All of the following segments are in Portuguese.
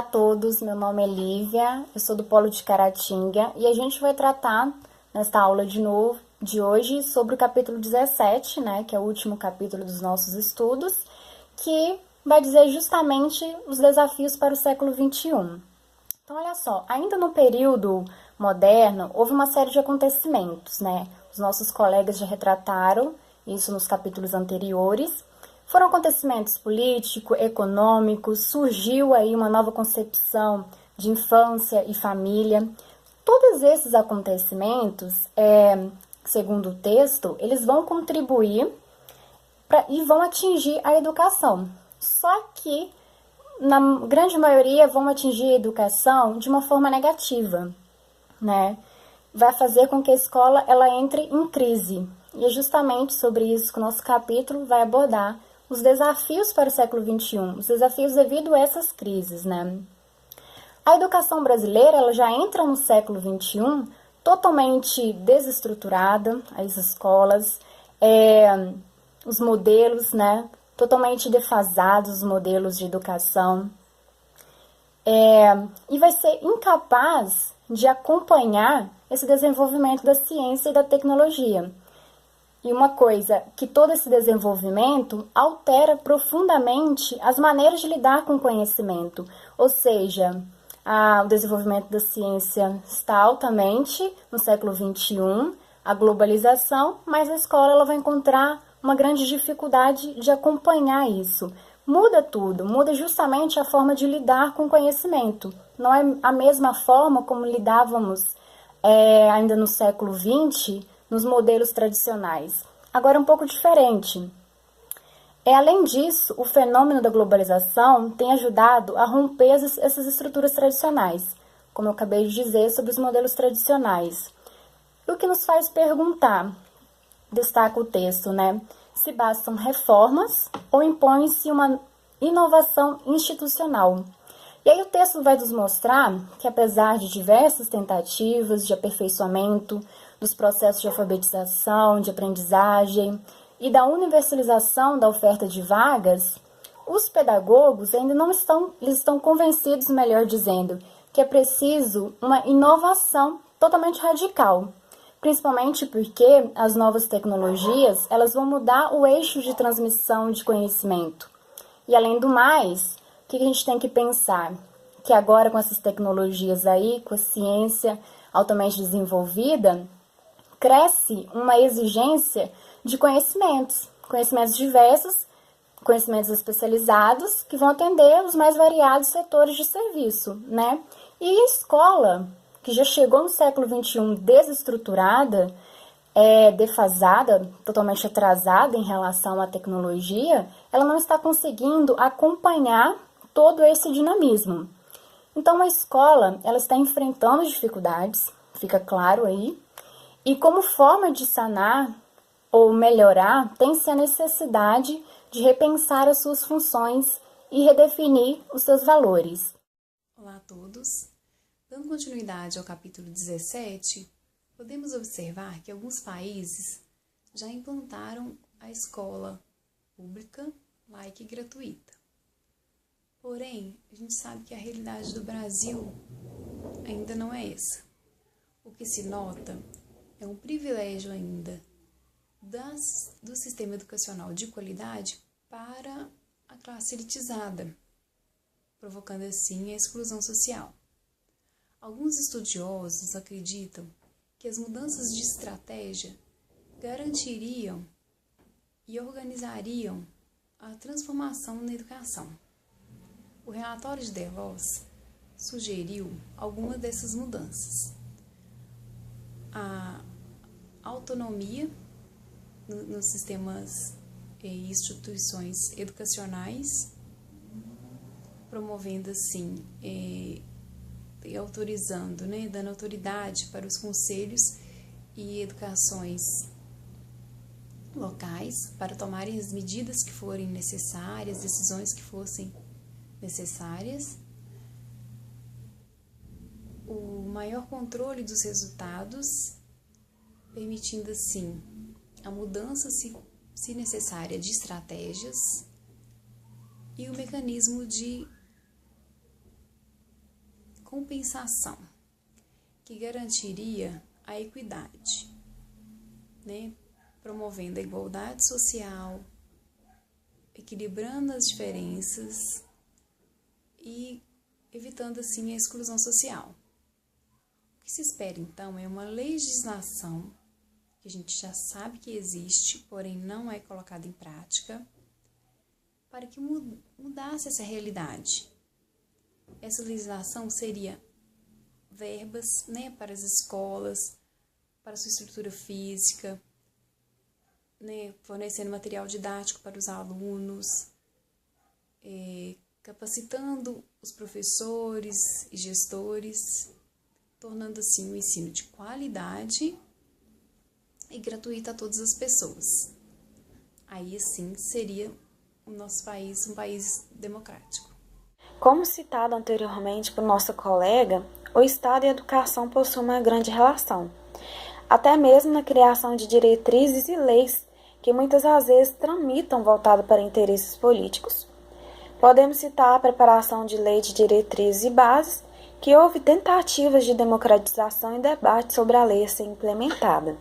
Olá a todos, meu nome é Lívia, eu sou do Polo de Caratinga e a gente vai tratar nesta aula de hoje sobre o capítulo 17, né, que é o último capítulo dos nossos estudos, que vai dizer justamente os desafios para o século XXI. Então, olha só, ainda no período moderno, houve uma série de acontecimentos, né? Os nossos colegas já retrataram isso nos capítulos anteriores. Foram acontecimentos políticos, econômicos, surgiu aí uma nova concepção de infância e família. Todos esses acontecimentos, segundo o texto, eles vão contribuir e vão atingir a educação. Só que, na grande maioria, vão atingir a educação de uma forma negativa, né? Vai fazer com que a escola ela entre em crise. E é justamente sobre isso que o nosso capítulo vai abordar os desafios para o século XXI, os desafios devido a essas crises, né? A educação brasileira ela já entra no século XXI totalmente desestruturada, as escolas, os modelos, né? Totalmente defasados, os modelos de educação. E vai ser incapaz de acompanhar esse desenvolvimento da ciência e da tecnologia. E uma coisa, que todo esse desenvolvimento altera profundamente as maneiras de lidar com o conhecimento. Ou seja, o desenvolvimento da ciência está altamente no século XXI, a globalização, mas a escola ela vai encontrar uma grande dificuldade de acompanhar isso. Muda tudo, muda justamente a forma de lidar com o conhecimento. Não é a mesma forma como lidávamos ainda no século XX, nos modelos tradicionais. Agora é um pouco diferente. Além disso, o fenômeno da globalização tem ajudado a romper essas estruturas tradicionais, como eu acabei de dizer sobre os modelos tradicionais. O que nos faz perguntar, destaca o texto, né? Se bastam reformas ou impõe-se uma inovação institucional. E aí o texto vai nos mostrar que, apesar de diversas tentativas de aperfeiçoamento dos processos de alfabetização, de aprendizagem e da universalização da oferta de vagas, os pedagogos ainda não estão convencidos, melhor dizendo, que é preciso uma inovação totalmente radical, principalmente porque as novas tecnologias elas vão mudar o eixo de transmissão de conhecimento. E além do mais, o que a gente tem que pensar? Que agora com essas tecnologias aí, com a ciência altamente desenvolvida, cresce uma exigência de conhecimentos diversos, conhecimentos especializados, que vão atender os mais variados setores de serviço, né? E a escola, que já chegou no século XXI desestruturada, defasada, totalmente atrasada em relação à tecnologia, ela não está conseguindo acompanhar todo esse dinamismo. Então, a escola ela está enfrentando dificuldades, fica claro aí, e como forma de sanar ou melhorar, tem-se a necessidade de repensar as suas funções e redefinir os seus valores. Olá a todos. Dando continuidade ao capítulo 17, podemos observar que alguns países já implantaram a escola pública, laica e gratuita. Porém, a gente sabe que a realidade do Brasil ainda não é essa. O que se nota é um privilégio ainda do sistema educacional de qualidade para a classe elitizada, provocando assim a exclusão social. Alguns estudiosos acreditam que as mudanças de estratégia garantiriam e organizariam a transformação na educação. O relatório de Davos sugeriu algumas dessas mudanças. A autonomia nos sistemas e instituições educacionais, promovendo assim e autorizando, dando autoridade para os conselhos e educações locais para tomarem as medidas que forem necessárias, decisões que fossem necessárias, o maior controle dos resultados, permitindo assim a mudança, se necessária, de estratégias e o mecanismo de compensação que garantiria a equidade, né? Promovendo a igualdade social, equilibrando as diferenças e evitando assim a exclusão social. O que se espera então é uma legislação que a gente já sabe que existe, porém não é colocada em prática, para que mudasse essa realidade. Essa legislação seria verbas, né, para as escolas, para a sua estrutura física, né, fornecendo material didático para os alunos, capacitando os professores e gestores, tornando assim o ensino de qualidade e gratuito a todas as pessoas. Aí assim seria o nosso país um país democrático. Como citado anteriormente por nossa colega, o Estado e a educação possuem uma grande relação, até mesmo na criação de diretrizes e leis que muitas das vezes tramitam voltado para interesses políticos. Podemos citar a preparação de lei de diretrizes e bases, que houve tentativas de democratização e debate sobre a lei a ser implementada.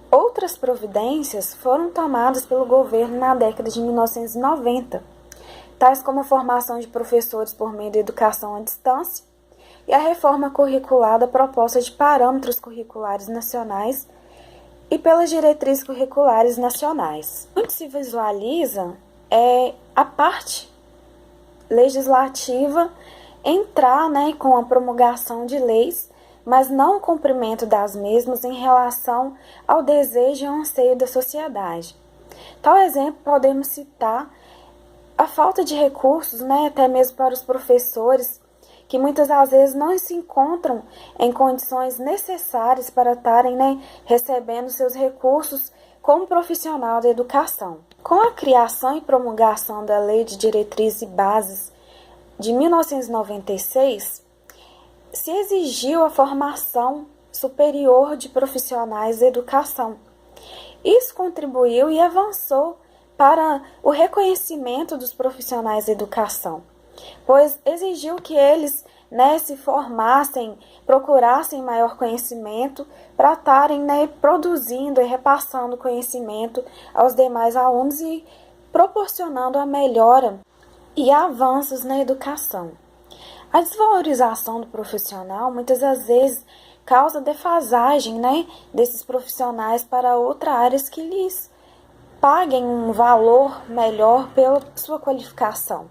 Outras providências foram tomadas pelo governo na década de 1990, tais como a formação de professores por meio da educação à distância e a reforma curricular da proposta de parâmetros curriculares nacionais e pelas diretrizes curriculares nacionais. O que se visualiza é a parte legislativa entrar, com a promulgação de leis, mas não o cumprimento das mesmas em relação ao desejo e ao anseio da sociedade. Tal exemplo podemos citar a falta de recursos, até mesmo para os professores, que muitas das vezes não se encontram em condições necessárias para estarem recebendo seus recursos como profissional da educação. Com a criação e promulgação da Lei de Diretrizes e Bases de 1996, se exigiu a formação superior de profissionais da educação. Isso contribuiu e avançou para o reconhecimento dos profissionais da educação, pois exigiu que eles se formassem, procurassem maior conhecimento para estarem produzindo e repassando conhecimento aos demais alunos e proporcionando a melhora e avanços na educação. A desvalorização do profissional muitas das vezes causa defasagem desses profissionais para outras áreas que lhes paguem um valor melhor pela sua qualificação.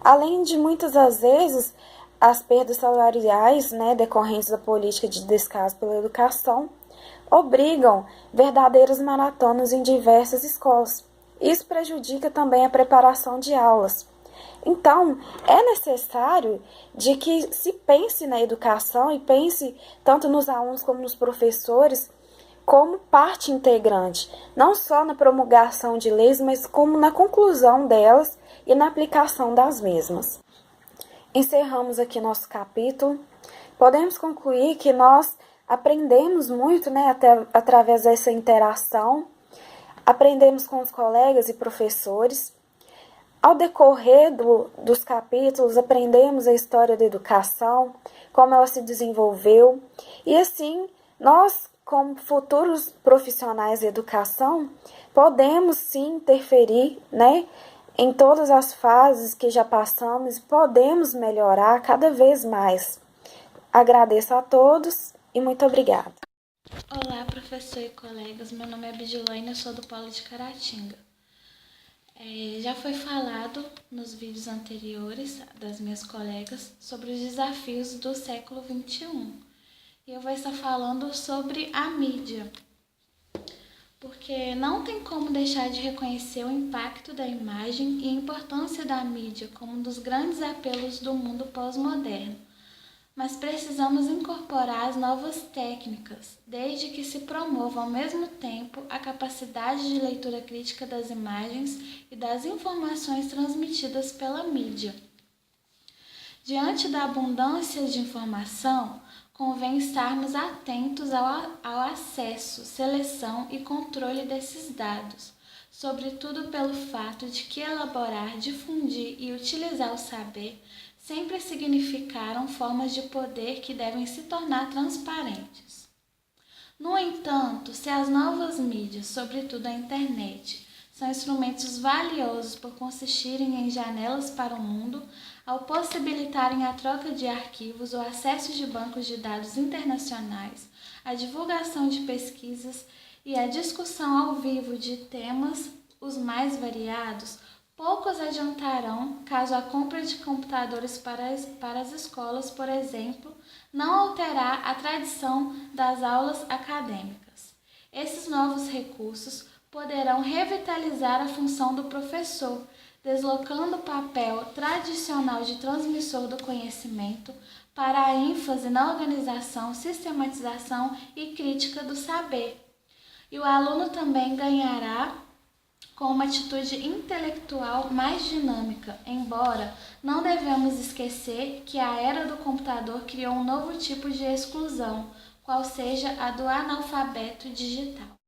Além de muitas das vezes as perdas salariais decorrentes da política de descaso pela educação obrigam verdadeiras maratonas em diversas escolas. Isso prejudica também a preparação de aulas. Então, é necessário de que se pense na educação e pense tanto nos alunos como nos professores como parte integrante, não só na promulgação de leis, mas como na conclusão delas e na aplicação das mesmas. Encerramos aqui nosso capítulo. Podemos concluir que nós aprendemos muito através dessa interação, aprendemos com os colegas e professores. Ao decorrer dos capítulos, aprendemos a história da educação, como ela se desenvolveu, e assim, nós, como futuros profissionais da educação, podemos sim interferir, em todas as fases que já passamos e podemos melhorar cada vez mais. Agradeço a todos e muito obrigada. Olá, professor e colegas. Meu nome é Abdilaine, eu sou do Polo de Caratinga. Já foi falado nos vídeos anteriores das minhas colegas sobre os desafios do século XXI. E eu vou estar falando sobre a mídia, porque não tem como deixar de reconhecer o impacto da imagem e a importância da mídia como um dos grandes apelos do mundo pós-moderno. Mas precisamos incorporar as novas técnicas, desde que se promova ao mesmo tempo a capacidade de leitura crítica das imagens e das informações transmitidas pela mídia. Diante da abundância de informação, convém estarmos atentos ao acesso, seleção e controle desses dados, sobretudo pelo fato de que elaborar, difundir e utilizar o saber sempre significaram formas de poder que devem se tornar transparentes. No entanto, se as novas mídias, sobretudo a internet, são instrumentos valiosos por consistirem em janelas para o mundo, ao possibilitarem a troca de arquivos, o acesso de bancos de dados internacionais, a divulgação de pesquisas e a discussão ao vivo de temas os mais variados, poucos adiantarão caso a compra de computadores para as escolas, por exemplo, não alterar a tradição das aulas acadêmicas. Esses novos recursos poderão revitalizar a função do professor, deslocando o papel tradicional de transmissor do conhecimento para a ênfase na organização, sistematização e crítica do saber. E o aluno também ganhará com uma atitude intelectual mais dinâmica, embora não devemos esquecer que a era do computador criou um novo tipo de exclusão, qual seja a do analfabeto digital.